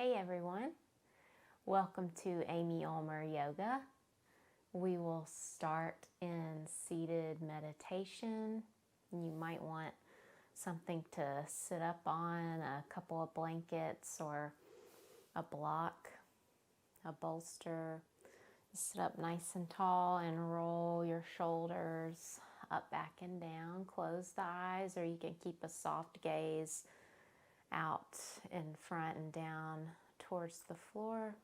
Hey everyone, welcome to Amy Ulmer Yoga. We will start in seated meditation. You might want something to sit up on, a couple of blankets or a block, a bolster. Sit up nice and tall and roll your shoulders up, back, and down. Close the eyes, or you can keep a soft gaze out in front and down towards the floor.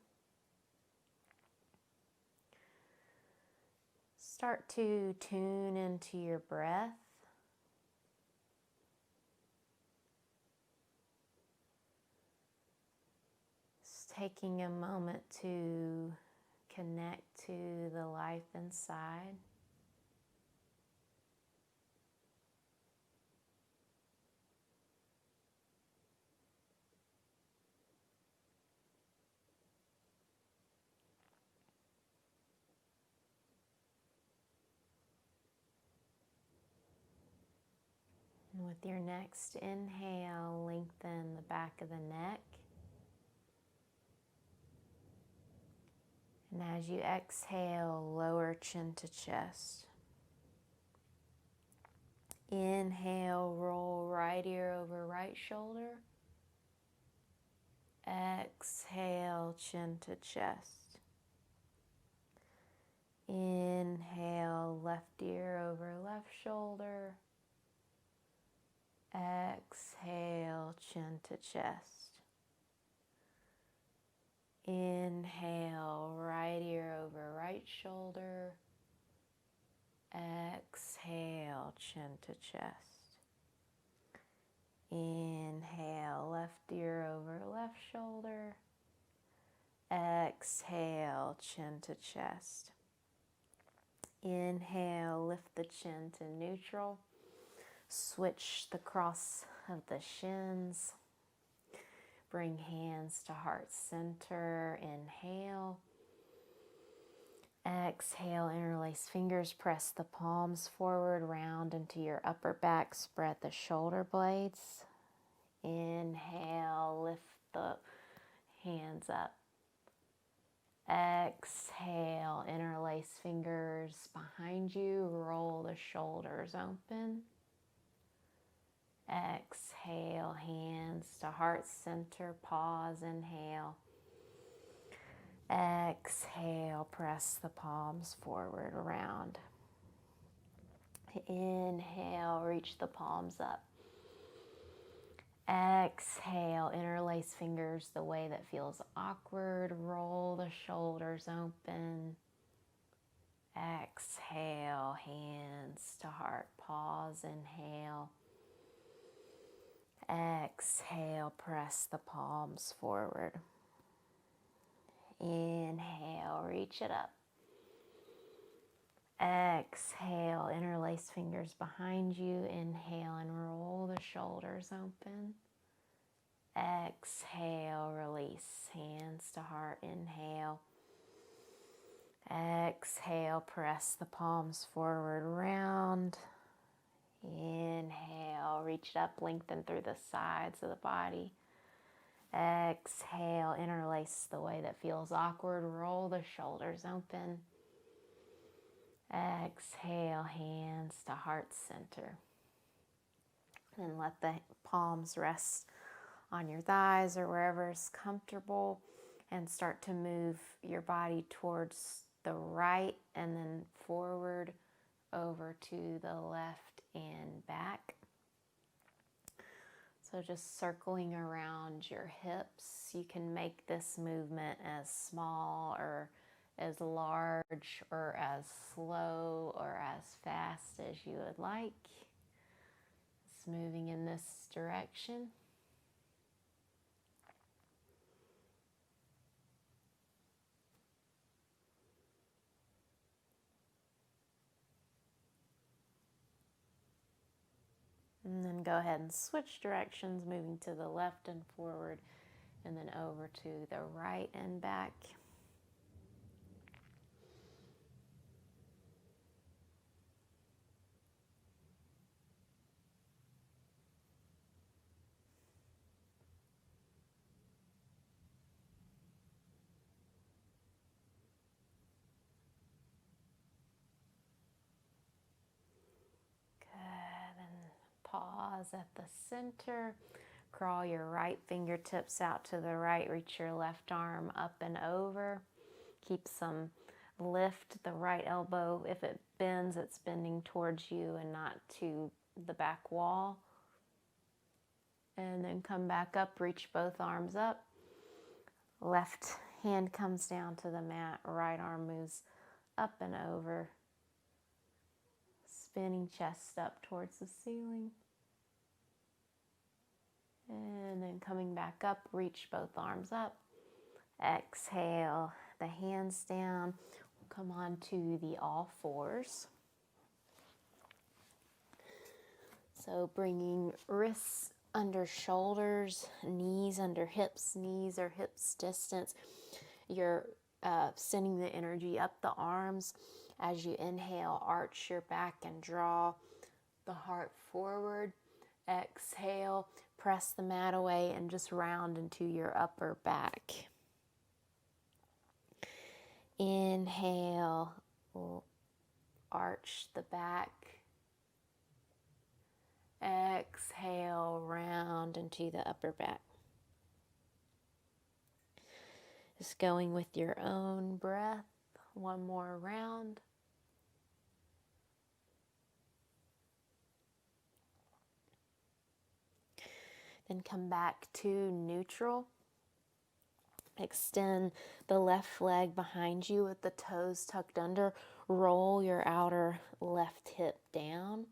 Start to tune into your breath. Just taking a moment to connect to the life inside. And with your next inhale, lengthen the back of the neck. And as you exhale, lower chin to chest. Inhale, roll right ear over right shoulder. Exhale, chin to chest. Inhale, left ear over left shoulder. Exhale, chin to chest. Inhale, right ear over right shoulder. Exhale, chin to chest. Inhale, left ear over left shoulder. Exhale, chin to chest. Inhale, lift the chin to neutral. Switch the cross of the shins. Bring hands to heart center. Inhale. Exhale, interlace fingers. Press the palms forward, round into your upper back. Spread the shoulder blades. Inhale, lift the hands up. Exhale, interlace fingers behind you. Roll the shoulders open. Exhale, hands to heart center. Pause, inhale. Exhale, press the palms forward, around. Inhale, reach the palms up. Exhale, interlace fingers the way that feels awkward. Roll the shoulders open. Exhale, hands to heart. Pause, inhale. Exhale, press the palms forward. Inhale, reach it up. Exhale, interlace fingers behind you. Inhale and roll the shoulders open. Exhale, release, hands to heart. Inhale. Exhale, press the palms forward, round. Inhale, reach it up, lengthen through the sides of the body. Exhale, interlace the way that feels awkward. Roll the shoulders open. Exhale, hands to heart center. And let the palms rest on your thighs or wherever is comfortable. And start to move your body towards the right and then forward, over to the left and back. So just circling around your hips. You can make this movement as small or as large or as slow or as fast as you would like. It's moving in this direction. And then go ahead and switch directions, moving to the left and forward, and then over to the right and back. Pause at the center. Crawl your right fingertips out to the right. Reach your left arm up and over. Keep some lift. The right elbow, if it bends, it's bending towards you and not to the back wall. And then come back up. Reach both arms up. Left hand comes down to the mat. Right arm moves up and over. Spinning chest up towards the ceiling. And then coming back up, reach both arms up. Exhale, the hands down. Come on to the all fours. So bringing wrists under shoulders, knees under hips, knees or hips distance. You're sending the energy up the arms. As you inhale, arch your back and draw the heart forward. Exhale, press the mat away and just round into your upper back. Inhale, arch the back. Exhale, round into the upper back. Just going with your own breath. One more round. Then come back to neutral. Extend the left leg behind you with the toes tucked under. Roll your outer left hip down.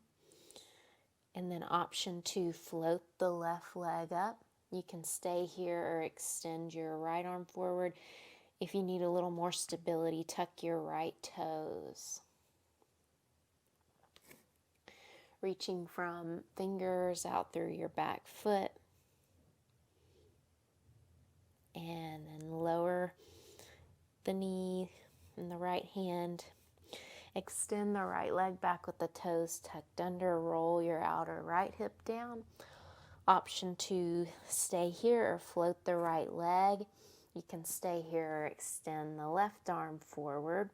And then option 2, float the left leg up. You can stay here or extend your right arm forward. If you need a little more stability, tuck your right toes. Reaching from fingers out through your back foot. And then lower the knee in the right hand. Extend the right leg back with the toes tucked under. Roll your outer right hip down. Option 2, stay here or float the right leg. You can stay here or extend the left arm forward.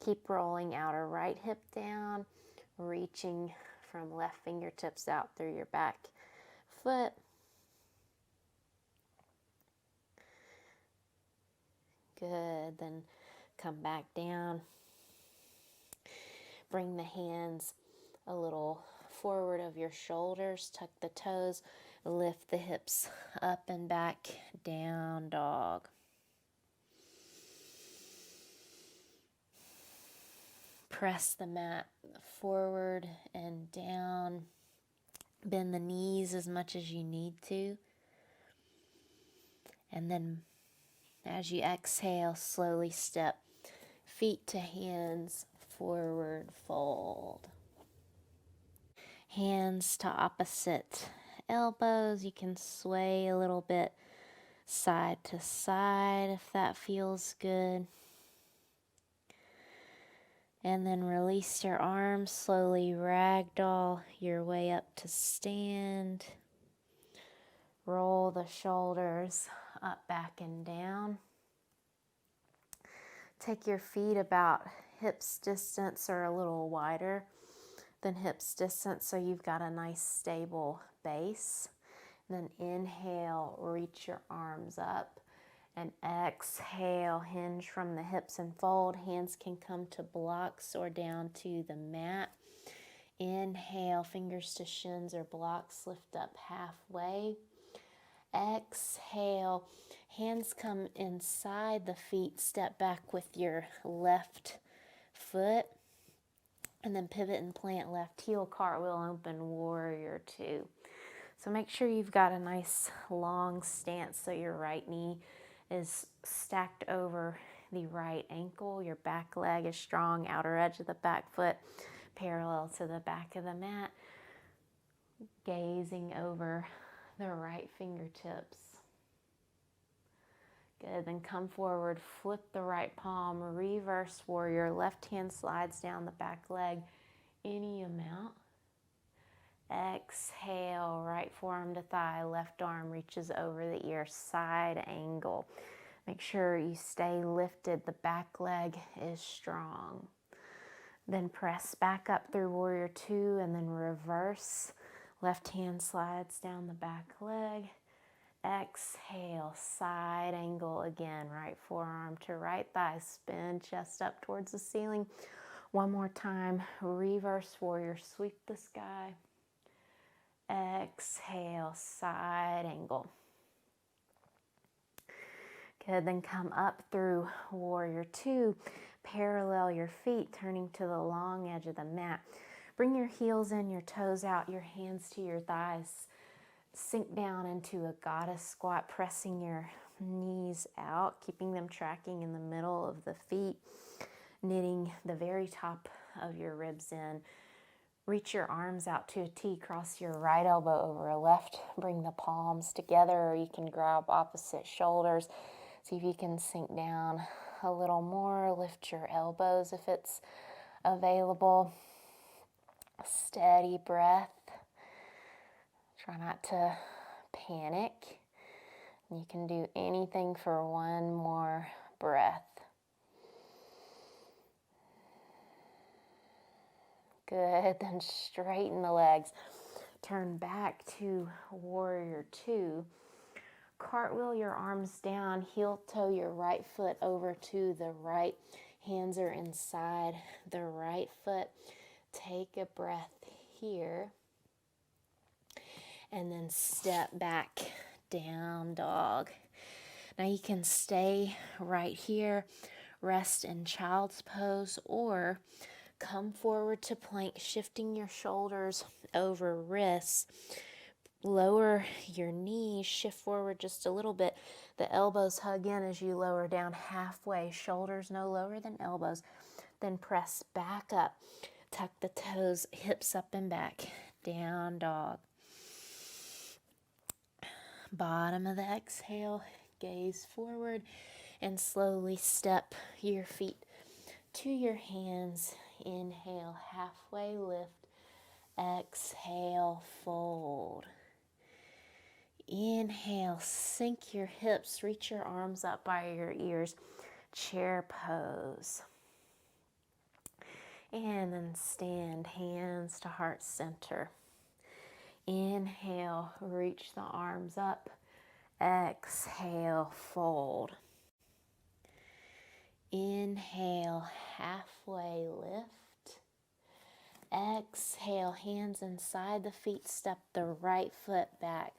Keep rolling outer right hip down. Reaching from left fingertips out through your back foot. Good. Then come back down. Bring the hands a little forward of your shoulders. Tuck the toes. Lift the hips up and back. Down dog. Press the mat forward and down. Bend the knees as much as you need to. And then as you exhale, slowly step feet to hands, forward fold. Hands to opposite elbows. You can sway a little bit side to side if that feels good. And then release your arms, slowly ragdoll your way up to stand. Roll the shoulders up, back, and down. Take your feet about hips distance or a little wider than hips distance so you've got a nice stable base. And then inhale, reach your arms up. And exhale, hinge from the hips and fold. Hands can come to blocks or down to the mat. Inhale, fingers to shins or blocks, lift up halfway. Exhale, hands come inside the feet, step back with your left foot. And then pivot and plant left heel, cartwheel, open warrior 2. So make sure you've got a nice long stance so your right knee is stacked over the right ankle. Your back leg is strong, outer edge of the back foot parallel to the back of the mat. Gazing over the right fingertips. Good, then come forward, flip the right palm, reverse warrior. Left hand slides down the back leg any amount. Exhale, right forearm to thigh, left arm reaches over the ear, side angle. Make sure you stay lifted, the back leg is strong. Then press back up through warrior 2 and then reverse. Left hand slides down the back leg. Exhale, side angle again. Right forearm to right thigh. Spin chest up towards the ceiling. One more time. Reverse warrior. Sweep the sky. Exhale, side angle. Good, then come up through warrior two. Parallel your feet, turning to the long edge of the mat. Bring your heels in, your toes out, your hands to your thighs. Sink down into a goddess squat, pressing your knees out, keeping them tracking in the middle of the feet, knitting the very top of your ribs in. Reach your arms out to a T, cross your right elbow over a left, bring the palms together, or you can grab opposite shoulders. See if you can sink down a little more, lift your elbows if it's available. Steady breath. Try not to panic. You can do anything for one more breath. Good, then straighten the legs. Turn back to warrior two. Cartwheel your arms down, heel toe your right foot over to the right. Hands are inside the right foot. Take a breath here. And then step back, down dog. Now you can stay right here, rest in child's pose, or come forward to plank, shifting your shoulders over wrists. Lower your knees, shift forward just a little bit. The elbows hug in as you lower down halfway, shoulders no lower than elbows. Then press back up, tuck the toes, hips up and back, down dog. Bottom of the exhale, gaze forward, and slowly step your feet to your hands. Inhale, halfway lift. Exhale, fold. Inhale, sink your hips, reach your arms up by your ears, chair pose. And then stand, hands to heart center. Inhale, reach the arms up. Exhale, fold. Inhale, halfway lift. Exhale, hands inside the feet, step the right foot back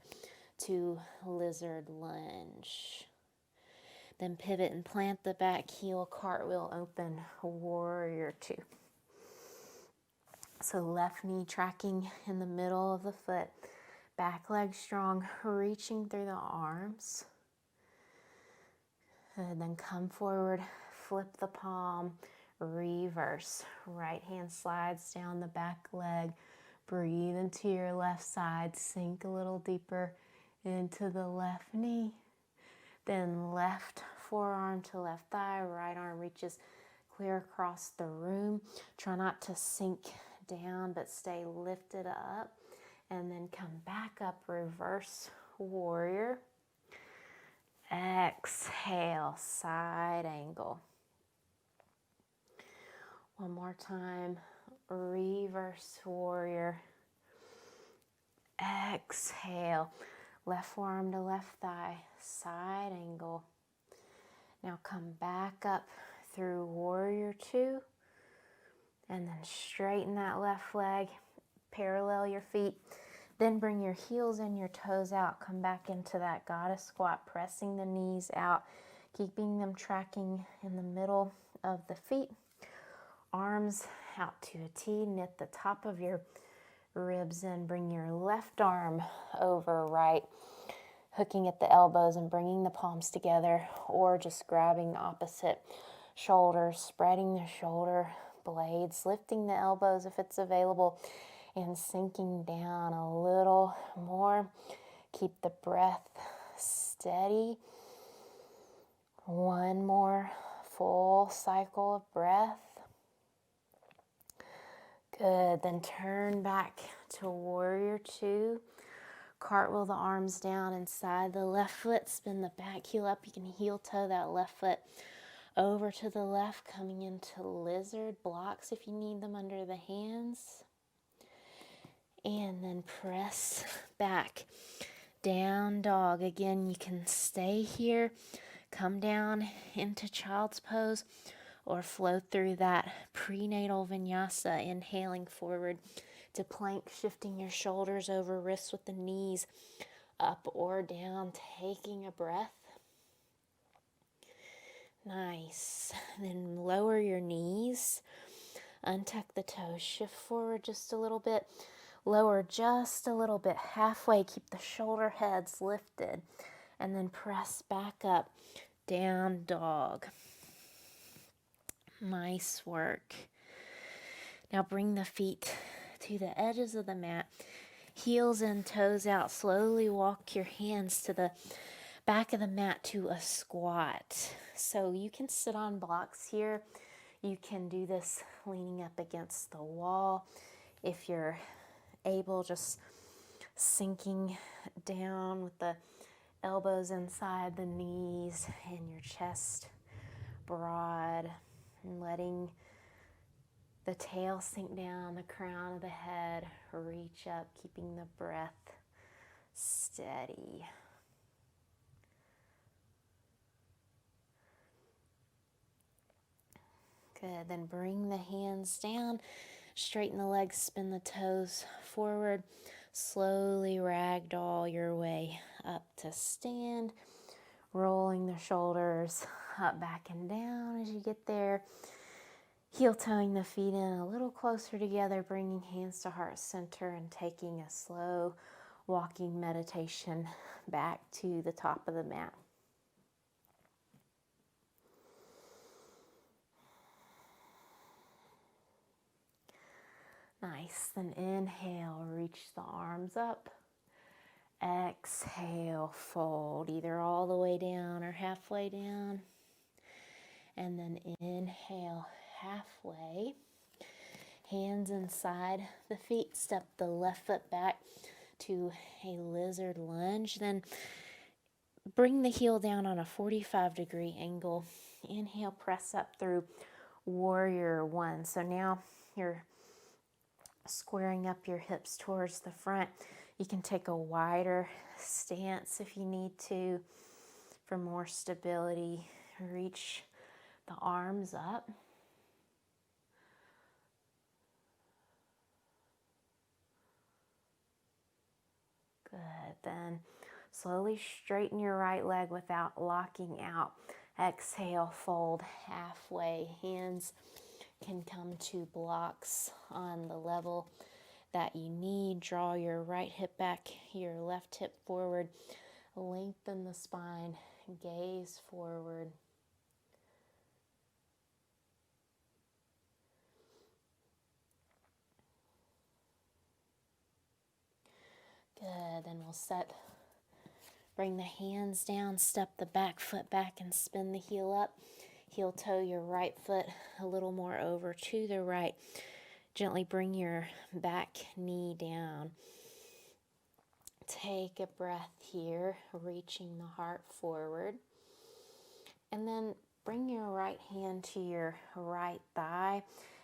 to lizard lunge. Then pivot and plant the back heel, cartwheel open, warrior two. So left knee tracking in the middle of the foot, back leg strong, reaching through the arms. And then come forward, flip the palm, reverse. Right hand slides down the back leg. Breathe into your left side, sink a little deeper into the left knee. Then left forearm to left thigh, right arm reaches clear across the room. Try not to sink down, but stay lifted up. And then come back up, reverse warrior. Exhale, side angle. One more time, reverse warrior. Exhale, left forearm to left thigh, side angle. Now come back up through warrior two, and then straighten that left leg, parallel your feet. Then bring your heels and your toes out. Come back into that goddess squat, pressing the knees out, keeping them tracking in the middle of the feet. Arms out to a T, knit the top of your ribs in. Bring your left arm over right, hooking at the elbows and bringing the palms together, or just grabbing opposite shoulders, spreading the shoulder blades, lifting the elbows if it's available, and sinking down a little more. Keep the breath steady. One more full cycle of breath. Good, then turn back to warrior two. Cartwheel the arms down inside the left foot, spin the back heel up. You can heel toe that left foot over to the left, coming into lizard blocks if you need them under the hands. And then press back. Down dog. Again, you can stay here, come down into child's pose, or flow through that prenatal vinyasa, inhaling forward to plank, shifting your shoulders over wrists with the knees up or down, taking a breath. Nice. Then lower your knees, untuck the toes, shift forward just a little bit, lower just a little bit, halfway, keep the shoulder heads lifted, and then press back up, down dog. Nice work. Now bring the feet to the edges of the mat, heels and toes out. Slowly walk your hands to the back of the mat to a squat. So you can sit on blocks here. You can do this leaning up against the wall. If you're able, just sinking down with the elbows inside the knees and your chest broad, and letting the tail sink down, the crown of the head reach up, keeping the breath steady. Good. Then bring the hands down, straighten the legs, spin the toes forward. Slowly ragdoll your way up to stand, rolling the shoulders up, back, and down as you get there. Heel toeing the feet in a little closer together, bringing hands to heart center and taking a slow walking meditation back to the top of the mat. Nice. Then inhale, reach the arms up. Exhale, fold either all the way down or halfway down. And then inhale, halfway. Hands inside the feet. Step the left foot back to a lizard lunge. Then bring the heel down on a 45-degree angle. Inhale, press up through warrior one. So now you're squaring up your hips towards the front. You can take a wider stance if you need to for more stability. Reach the arms up. Good. Then slowly straighten your right leg without locking out. Exhale, fold halfway. Hands can come to blocks on the level that you need. Draw your right hip back, your left hip forward. Lengthen the spine, gaze forward. Good. Then we'll bring the hands down, step the back foot back and spin the heel up. Heel toe your right foot a little more over to the right. Gently bring your back knee down. Take a breath here, reaching the heart forward. And then bring your right hand to your right thigh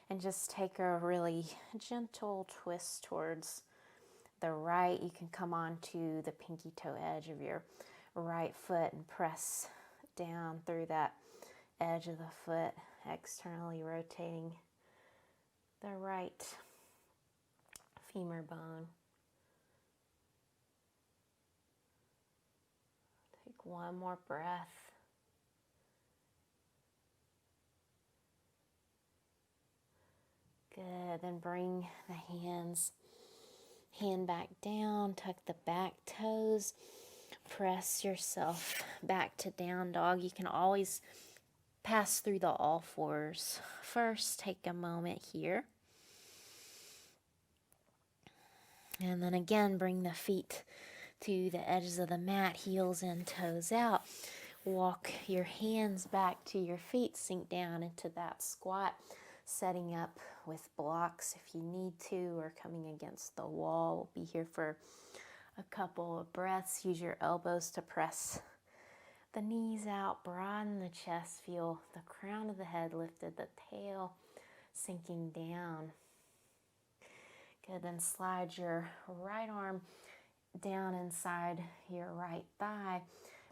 and just take a really gentle twist towards the right. You can come on to the pinky toe edge of your right foot and press down through that edge of the foot, externally rotating the right femur bone. Take one more breath. Good. Then bring the hand back down, tuck the back toes, press yourself back to down dog. You can always pass through the all fours. First, take a moment here. And then again, bring the feet to the edges of the mat, heels in, toes out. Walk your hands back to your feet, sink down into that squat, setting up with blocks if you need to, or coming against the wall. We'll be here for a couple of breaths. Use your elbows to press the knees out, broaden the chest, feel the crown of the head lifted, the tail sinking down. Good, then slide your right arm down inside your right thigh.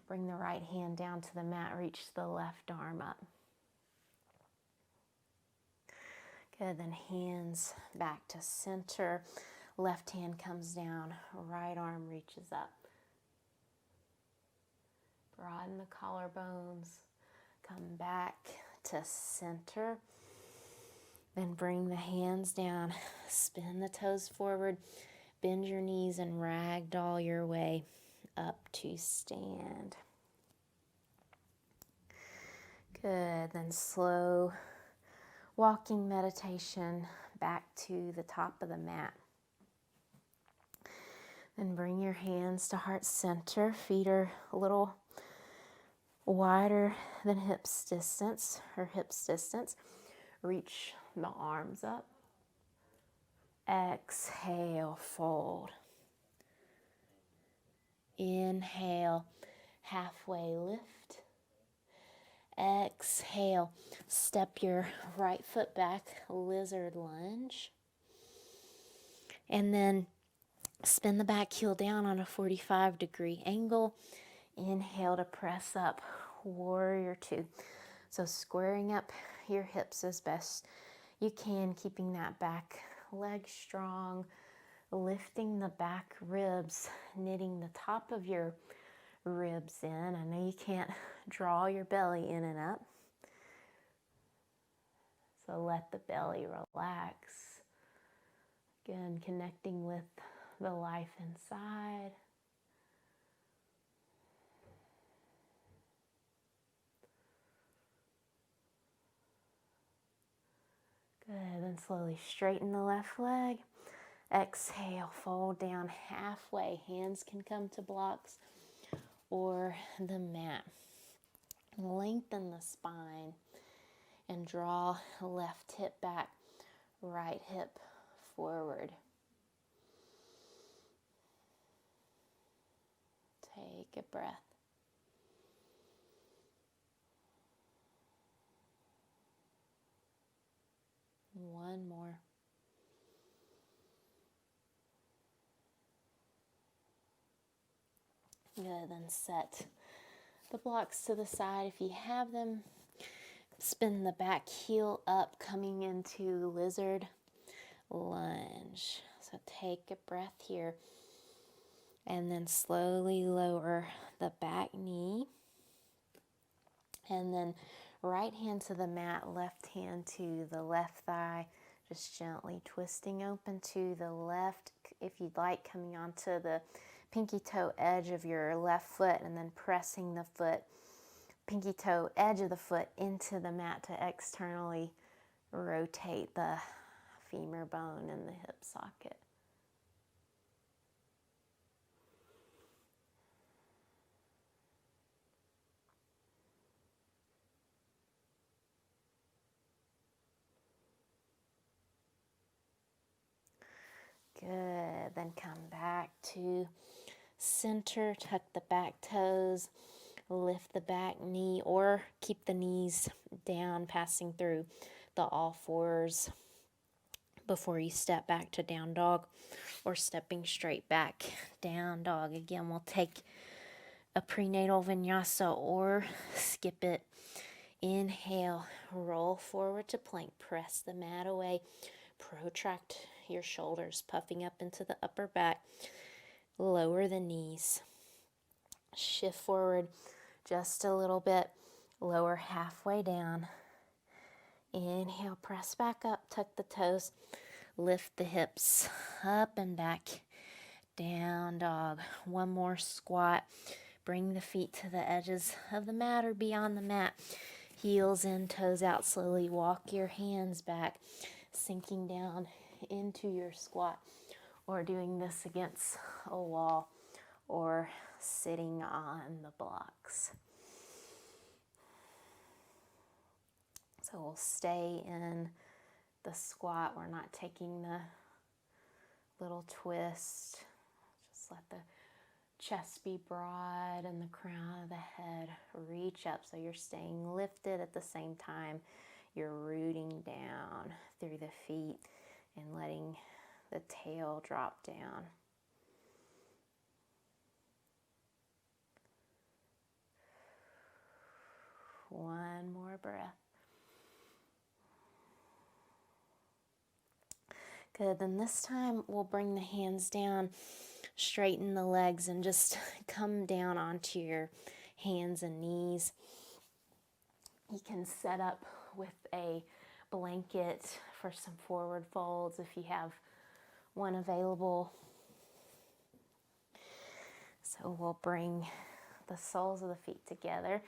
Bring the right hand down to the mat, reach the left arm up. Good, then hands back to center. Left hand comes down, right arm reaches up. Broaden the collarbones. Come back to center. Then bring the hands down, spin the toes forward, bend your knees and ragdoll your way up to stand. Good, then slow walking meditation back to the top of the mat. Then bring your hands to heart center. Feet are a little wider than hips distance. Reach the arms up. Exhale, fold. Inhale, halfway lift. Exhale, step your right foot back, lizard lunge. And then spin the back heel down on a 45-degree angle. Inhale to press up, warrior two. So squaring up your hips as best you can, keeping that back leg strong, lifting the back ribs, knitting the top of your ribs in. I know you can't draw your belly in and up, so let the belly relax. Again, connecting with the life inside. Good, then slowly straighten the left leg. Exhale, fold down halfway. Hands can come to blocks or the mat. Lengthen the spine and draw left hip back, right hip forward. Take a breath. One more. Good, then set the blocks to the side if you have them. Spin the back heel up, coming into lizard lunge. So take a breath here. And then slowly lower the back knee. And then right hand to the mat, left hand to the left thigh. Just gently twisting open to the left. If you'd like, coming onto the pinky toe edge of your left foot and then pressing the foot, pinky toe edge of the foot into the mat to externally rotate the femur bone in the hip socket. Good, then come back to center, tuck the back toes, lift the back knee, or keep the knees down, passing through the all fours before you step back to down dog, or stepping straight back, down dog. Again, we'll take a prenatal vinyasa or skip it. Inhale, roll forward to plank, press the mat away, protract your shoulders, puffing up into the upper back, lower the knees, shift forward just a little bit, lower halfway down. Inhale, press back up, tuck the toes, lift the hips up and back, down dog. One more squat. Bring the feet to the edges of the mat or beyond the mat. Heels in, toes out. Slowly walk your hands back, sinking down into your squat, or doing this against a wall or sitting on the blocks. So we'll stay in the squat. We're not taking the little twist. Just let the chest be broad and the crown of the head reach up, so you're staying lifted at the same time you're rooting down through the feet and letting the tail drop down. One more breath. Good, then this time we'll bring the hands down, straighten the legs, and just come down onto your hands and knees. You can set up with a blanket for some forward folds if you have one available. So we'll bring the soles of the feet together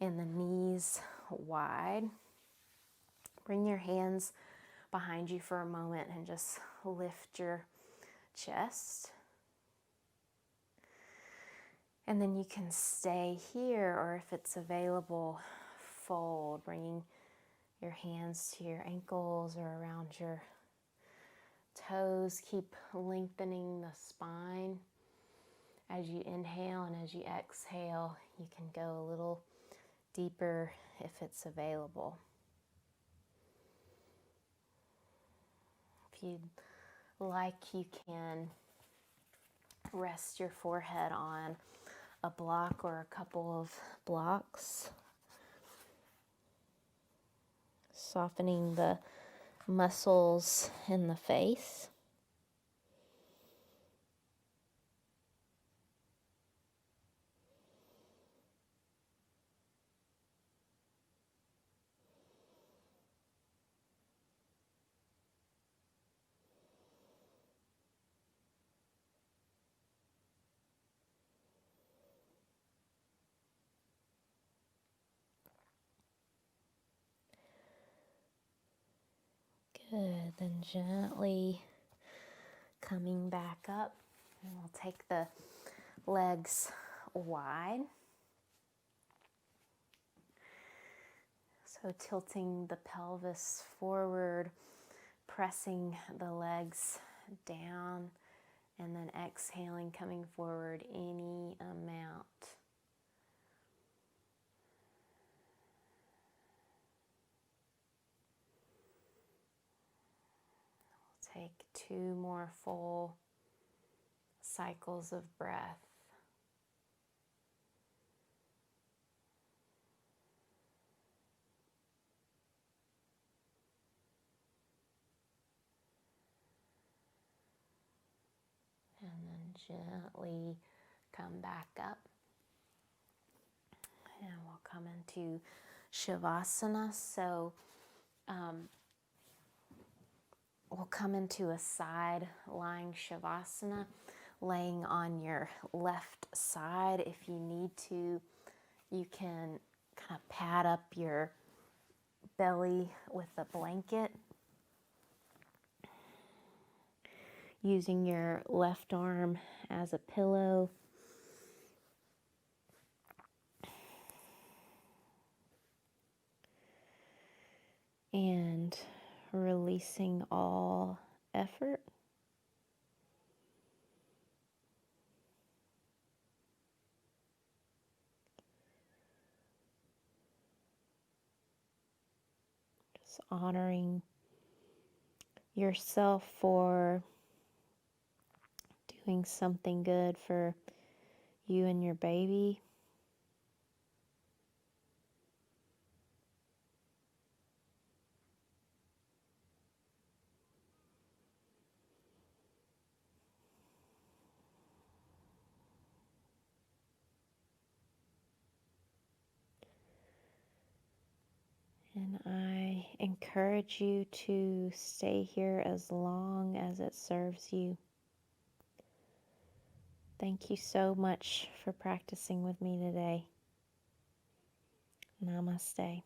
and the knees wide. Bring your hands behind you for a moment and just lift your chest. And then you can stay here, or if it's available, fold, bringing your hands to your ankles or around your toes. Keep lengthening the spine. As you inhale and as you exhale, you can go a little deeper if it's available. If you'd like, you can rest your forehead on a block or a couple of blocks, softening the muscles in the face. Good, then gently coming back up, and we'll take the legs wide. So tilting the pelvis forward, pressing the legs down, and then exhaling, coming forward any amount. We'll take 2 more full cycles of breath. And then gently come back up. And we'll come into Shavasana. So we'll come into a side lying Shavasana, laying on your left side. If you need to, you can kind of pad up your belly with a blanket, using your left arm as a pillow. And releasing all effort. Just honoring yourself for doing something good for you and your baby. And I encourage you to stay here as long as it serves you. Thank you so much for practicing with me today. Namaste.